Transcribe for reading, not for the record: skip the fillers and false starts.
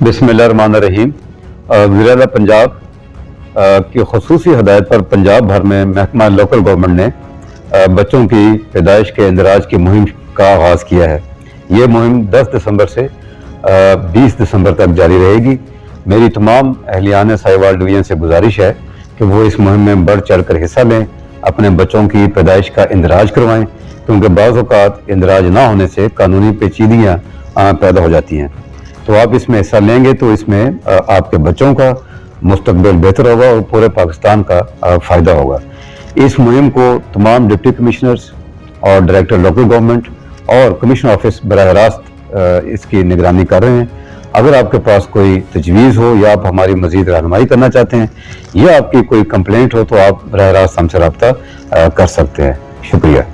बिस्मिल्लाहिर्रहमानिर्रहीम। वज़ीर-ए-आला पंजाब की खसूसी हदायत पर पंजाब भर में महकमा लोकल गवर्नमेंट ने बच्चों की पैदाइश के इंदराज की मुहिम का आगाज़ किया है। ये मुहिम 10 दिसंबर से 20 दिसंबर तक जारी रहेगी। मेरी तमाम अहलियान साहिवाल डिवीज़न से गुजारिश है कि वो इस मुहिम में बढ़ चढ़ कर हिस्सा लें, अपने बच्चों की पैदाइश का इंदराज करवाएँ, क्योंकि बाज़ औक़ात इंदराज ना होने से कानूनी पेचीदियाँ पैदा हो जाती हैं। तो आप इसमें हिस्सा लेंगे तो इसमें आपके बच्चों का मुस्तकबिल बेहतर होगा और पूरे पाकिस्तान का फ़ायदा होगा। इस मुहिम को तमाम डिप्टी कमिश्नर्स और डायरेक्टर लोकल गवर्नमेंट और कमीशन ऑफिस बराह रास्त इसकी निगरानी कर रहे हैं। अगर आपके पास कोई तजवीज़ हो या आप हमारी मज़ीद रहनुमाई करना चाहते हैं या आपकी कोई कंप्लेंट हो तो आप बराह रास्त हमसे रब्ता कर सकते हैं। शुक्रिया।